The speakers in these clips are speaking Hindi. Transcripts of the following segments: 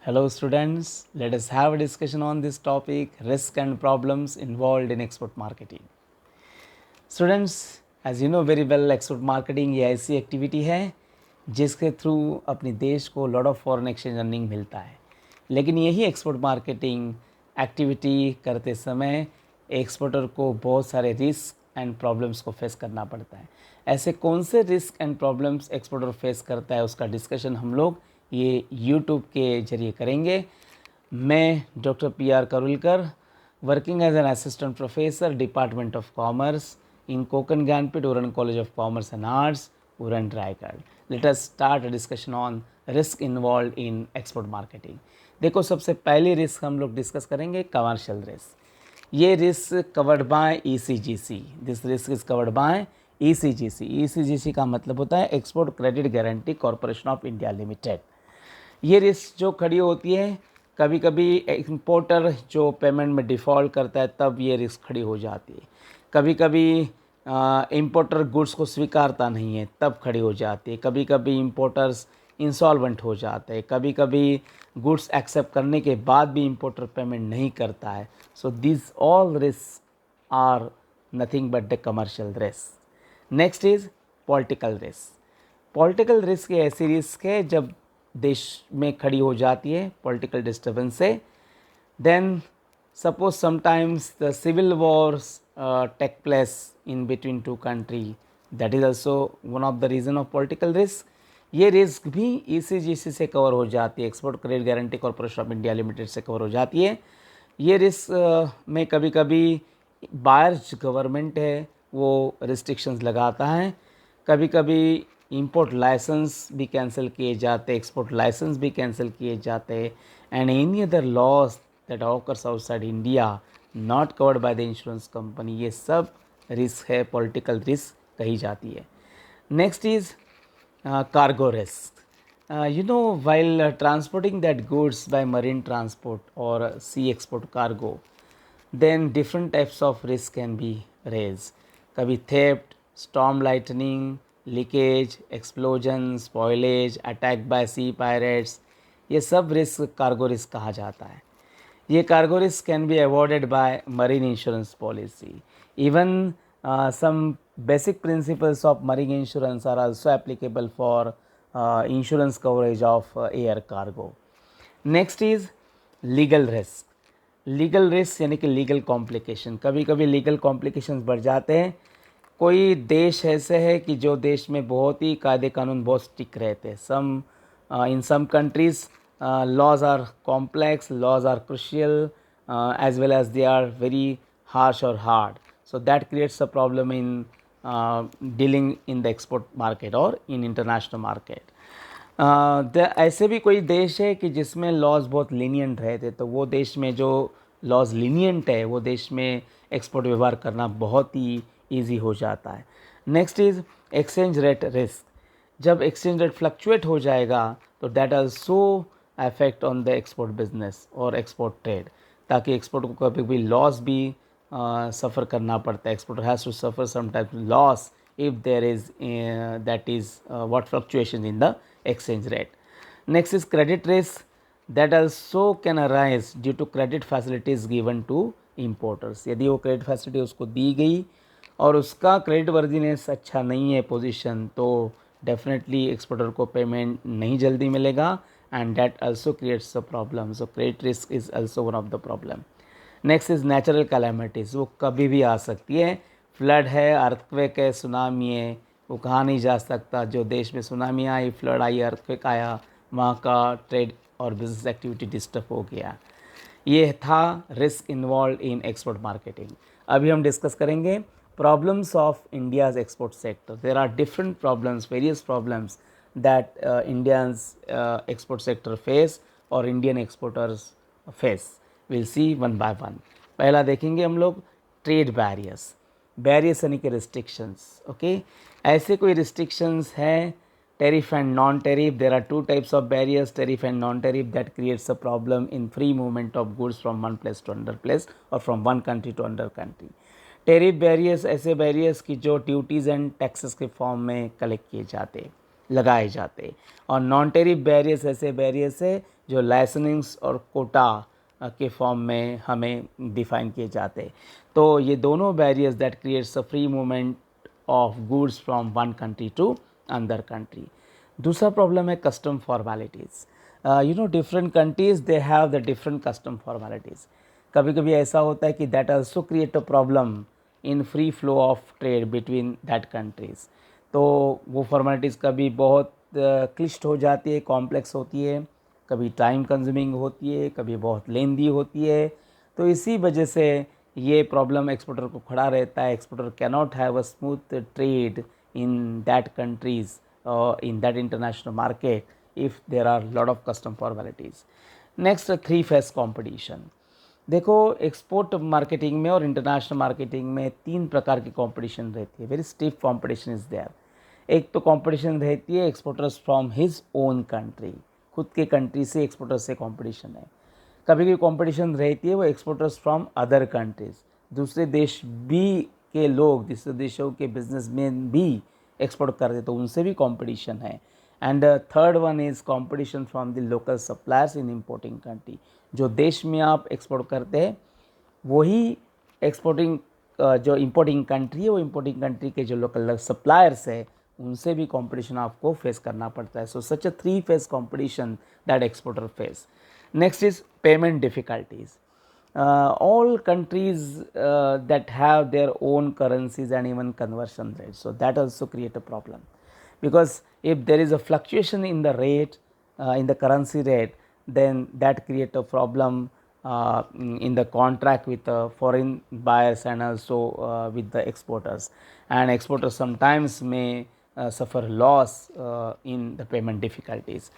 Hello students, let us have a discussion on this topic, risk and problems involved in export marketing. Students, as you know very well, export marketing ये ऐसी एक्टिविटी है जिसके थ्रू अपने देश को lot of foreign exchange earning मिलता है। लेकिन यही एक्सपोर्ट मार्केटिंग एक्टिविटी करते समय एक्सपोर्टर को बहुत सारे रिस्क एंड प्रॉब्लम्स को फेस करना पड़ता है। ऐसे कौन से risk and problems exporter face करता है, उसका डिस्कशन हम लोग ये यूट्यूब के जरिए करेंगे। मैं doctor P R. Karulkar, working as an assistant professor department of commerce in Konkan Gyanpith Uran College of Commerce and Arts, Uran Raigad. Let us start a discussion on risk involved in export marketing. देखो, सबसे पहली रिस्क हम लोग डिस्कस करेंगे कमर्शियल रिस्क। ये risk covered by ECGC। This risk is covered by ECGC। ECGC का मतलब होता है export credit guarantee corporation of India limited. ये रिस्क जो खड़ी होती है, कभी कभी इंपोर्टर जो पेमेंट में डिफ़ॉल्ट करता है तब ये रिस्क खड़ी हो जाती है। कभी कभी इंपोर्टर गुड्स को स्वीकारता नहीं है तब खड़ी हो जाती है। कभी कभी इंपोर्टर्स इंसॉल्वेंट हो जाते हैं। कभी कभी गुड्स एक्सेप्ट करने के बाद भी इंपोर्टर पेमेंट नहीं करता है। So this all risk are nothing but the commercial risk. Next is political risk. Political risk ऐसी रिस्क है जब देश में खड़ी हो जाती है पॉलिटिकल डिस्टर्बेंस से। Then suppose sometimes the civil wars take place in between two country, that is also one of the reason of political risk. ये रिस्क भी ECGC से कवर हो जाती है, export credit guarantee corporation of India limited से कवर हो जाती है। ये रिस्क में कभी कभी बायर्स गवर्नमेंट है वो रिस्ट्रिक्शंस लगाता है। कभी कभी इंपोर्ट लाइसेंस भी कैंसिल किए जाते, एक्सपोर्ट लाइसेंस भी कैंसिल किए जाते, and any other laws that occurs outside India not covered by the insurance company, ये सब रिस्क है, पॉलिटिकल रिस्क कही जाती है। Next is cargo risk. You know, while transporting that goods by marine transport or sea export cargo, then different types of risk can be raised. कभी theft, storm lightning, leakage, explosion, spoilage, attack by sea pirates, ये सब रिस्क कार्गो रिस्क कहा जाता है। ये cargo risk can be avoided by marine insurance policy. Even some basic principles of marine insurance are also applicable for insurance coverage of air cargo. Next is legal risk. Legal risk यानी कि लीगल कॉम्प्लिकेशन। कभी कभी लीगल कॉम्प्लिकेशंस बढ़ जाते हैं। कोई देश ऐसे है कि जो देश में बहुत ही कायदे कानून बहुत स्ट्रिक्ट रहते हैं। In some countries laws are complex, laws are crucial, as well as they are very harsh or hard. So that creates a problem in dealing in the export market or in international market. ऐसे भी कोई देश है कि जिसमें लॉज बहुत लीनियंट रहते, तो वो देश में जो लॉज लीनियंट है वो देश में एक्सपोर्ट व्यवहार करना बहुत ही ईजी हो जाता है। Next is exchange rate risk. जब एक्सचेंज रेट फ्लक्चुएट हो जाएगा तो that also affect on the export business और एक्सपोर्ट ट्रेड, ताकि एक्सपोर्ट को कभी भी लॉस भी सफ़र करना पड़ता है। Exporter has to suffer some type loss if there is that is what fluctuation in the exchange rate. Next is credit risk, that also can arise due to credit facilities given to importers. यदि वो क्रेडिट फैसिलिटी उसको दी गई और उसका क्रेडिट वर्दीनेस अच्छा नहीं है पोजीशन, तो डेफिनेटली एक्सपोर्टर को पेमेंट नहीं जल्दी मिलेगा, and that also creates a problem. So credit risk is also one of the problem. Next is natural calamities. वो कभी भी आ सकती है. फ्लड है, अर्थक्वेक है, सुनामी है, वो कहाँ नहीं जा सकता. जो देश में सुनामी आई, फ्लड आई, अर्थक्वेक आया, वहाँ का ट्रेड और बिजनेस एक्टिविटी डिस्टर्ब हो गया. ये था risk involve in export marketing. अभी हम डिस्कस करेंगे problems of India's export sector. There are different problems, various problems that Indians export sector face और Indian exporters face. Will see one by one. पहला देखेंगे हम लोग ट्रेड बैरियर्स. बैरियर्स यानी कि रिस्ट्रिक्शंस. ओके, ऐसे कोई रिस्ट्रिक्शंस हैं tariff and non-tariff. There are two types of barriers, tariff and non-tariff, that creates a problem in free movement of goods from one place to another place or from one country to another country. tariff barriers ऐसे barriers की जो ड्यूटीज़ एंड टैक्सेस के फॉर्म में कलेक्ट किए जाते हैं. लगाए जाते। और नॉन टेरिफ बैरियर्स ऐसे बैरियर्स है जो लाइसेंसिंग्स और कोटा के फॉर्म में हमें डिफाइन किए जाते। तो ये दोनों barriers that creates a free movement of goods from one country to another country. दूसरा प्रॉब्लम है custom formalities. You know different countries they have the different custom formalities. कभी कभी ऐसा होता है कि that also create a problem in free flow of trade between that countries. तो वो फॉर्मेलिटीज़ कभी बहुत क्लिष्ट हो जाती है, कॉम्प्लेक्स होती है, कभी टाइम कंज्यूमिंग होती है, कभी बहुत लेंदी होती है। तो इसी वजह से ये प्रॉब्लम एक्सपोर्टर को खड़ा रहता है। Exporter can not have a smooth trade in that countries in that international market if there are lot of custom formalities. Next, three phase competition. देखो एक्सपोर्ट मार्केटिंग में और इंटरनेशनल मार्केटिंग में तीन प्रकार की कंपटीशन रहती है। Very stiff competition is there. एक तो कंपटीशन रहती है exporters from his own country, खुद के कंट्री से एक्सपोर्टर्स से कंपटीशन है। कभी कभी कंपटीशन रहती है वो एक्सपोर्टर्स फ्रॉम अदर कंट्रीज, दूसरे देश भी के लोग, दूसरे देशों के बिजनेसमैन भी एक्सपोर्ट करते तो उनसे भी कंपटीशन है। And third one is competition from the local suppliers in importing country. जो देश में आप एक्सपोर्ट करते हैं वही एक्सपोर्टिंग जो इम्पोर्टिंग कंट्री है वो इम्पोर्टिंग कंट्री के जो लोकल सप्लायर्स है उनसे भी कंपटीशन आपको फेस करना पड़ता है। So such a three face competition that exporter face. Next is payment difficulties. all countries that have their own currencies and even conversion rates, so that also create a problem, because if there is a fluctuation in the rate, in the currency rate, then that create a problem in the contract with the foreign buyers and also with the exporters, and exporters sometimes may suffer loss in the payment difficulties.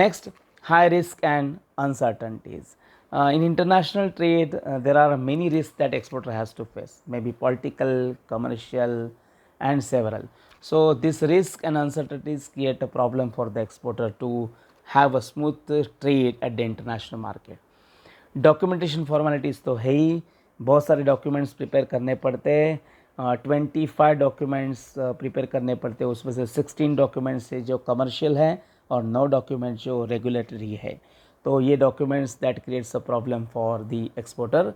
Next, high risk and uncertainties. In international trade, there are many risks that exporter has to face, maybe political, commercial, and several. So this risk and uncertainties create a problem for the exporter to have a smooth trade at the international market. Documentation formalities तो है ही, बहुत सारे डॉक्यूमेंट्स प्रिपेयर करने पड़ते हैं। 25 डॉक्यूमेंट्स प्रिपेयर करने पड़ते हैं, उसमें से 16 डॉक्यूमेंट्स है जो कमर्शियल है और 9 डॉक्यूमेंट जो रेगुलेटरी है। तो ये documents that creates a problem for the exporter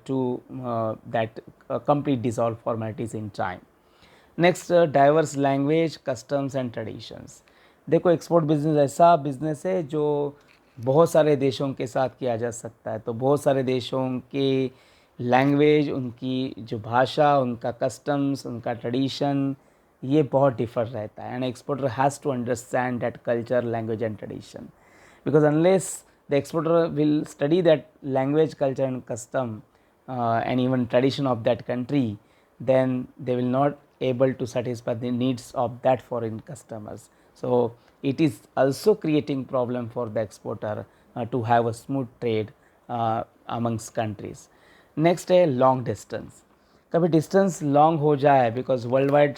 to that complete this all formalities in time. Next, diverse language, customs and traditions. देखो एक्सपोर्ट बिजनेस ऐसा बिजनेस है जो बहुत सारे देशों के साथ किया जा सकता है। तो बहुत सारे देशों के लैंग्वेज, उनकी जो भाषा, उनका कस्टम्स, उनका ट्रेडिशन, ये बहुत डिफर रहता है। And exporter has to understand that culture, language and tradition, because unless the exporter will study that language, culture and custom and even tradition of that country, then they will not able to satisfy the needs of that foreign customers. So it is also creating problem for the exporter to have a smooth trade amongst countries. Next है लॉन्ग डिस्टेंस। कभी डिस्टेंस लॉन्ग हो जाए बिकॉज वर्ल्ड वाइड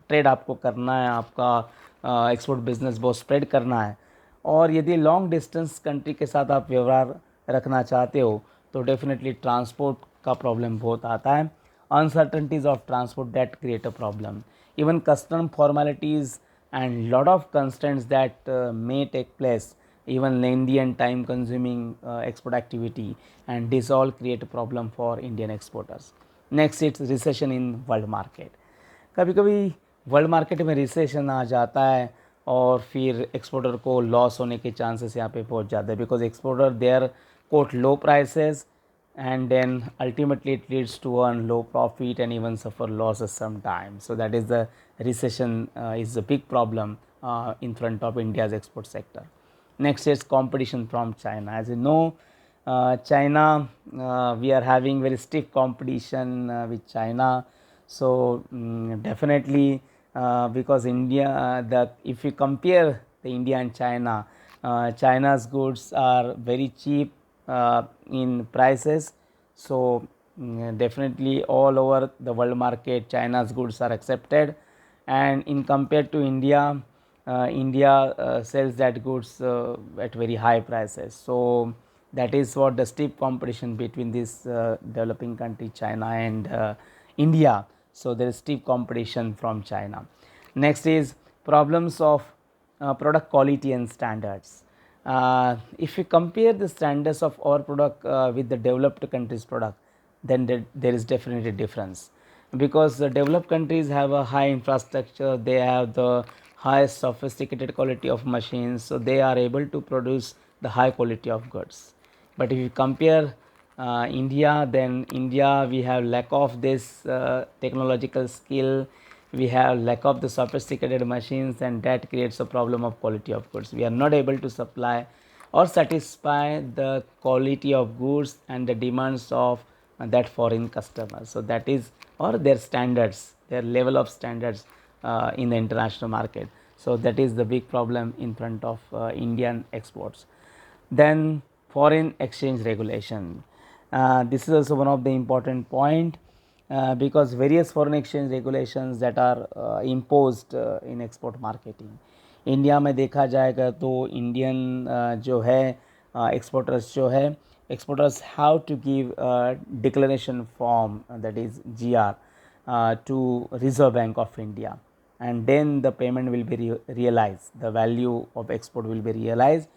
ट्रेड आपको करना है, आपका एक्सपोर्ट बिजनेस बहुत स्प्रेड करना है, और यदि लॉन्ग डिस्टेंस कंट्री के साथ आप व्यवहार रखना चाहते हो तो डेफिनेटली ट्रांसपोर्ट का प्रॉब्लम बहुत आता है। Uncertainties of transport that create a problem, even custom formalities and lot of constraints that may take place, even lengthy and time consuming export activity, and this all create a problem for Indian exporters. Next, it's recession in world market. कभी कभी वर्ल्ड मार्केट में रिसेशन आ जाता है और फिर एक्सपोर्टर को लॉस होने के चांसेस यहाँ पे बहुत ज़्यादा है, because exporter there quote low prices and then ultimately it leads to earn low profit and even suffer losses sometimes. So that is the recession is a big problem in front of India's export sector. Next is competition from China. As you know, China, we are having very stiff competition with China. So definitely because India, if you compare the India and China, China's goods are very cheap in prices. So definitely all over the world market China's goods are accepted, and in compared to India, India sells that goods at very high prices. So that is what the steep competition between this developing country China and India. So there is steep competition from China. Next is problems of product quality and standards. If you compare the standards of our product with the developed countries' product, then there is definitely a difference, because the developed countries have a high infrastructure, they have the highest sophisticated quality of machines, so they are able to produce the high quality of goods. But if you compare India, then India we have lack of this technological skill, we have lack of the sophisticated machines, and that creates a problem of quality of goods. We are not able to supply or satisfy the quality of goods and the demands of that foreign customers. So that is, or their standards, their level of standards in the international market. So that is the big problem in front of Indian exports. Then foreign exchange regulation. This is also one of the important point, because various foreign exchange regulations that are imposed in export marketing. India में देखा जाएगा तो इंडियन जो है एक्सपोर्टर्स जो है, exporters have to give a declaration form, that is GR, to Reserve Bank of India, and then the payment will be realized, the value of export will be realized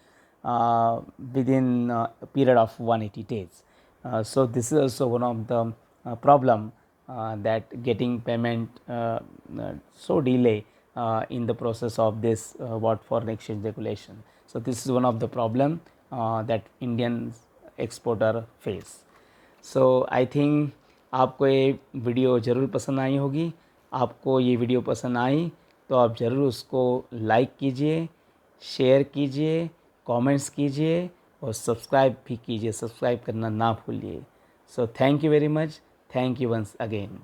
within a period of 180 days. So this is also one of the problem, that getting payment so delay in the process of this what foreign exchange regulation. So this is one of the problem that Indian exporter face. So I think आपको ये वीडियो ज़रूर पसंद आई होगी. आपको ये वीडियो पसंद आई तो आप ज़रूर उसको लाइक कीजिए, शेयर कीजिए, कमेंट्स कीजिए और सब्सक्राइब भी कीजिए. सब्सक्राइब करना ना भूलिए. So thank you very much. Thank you once again.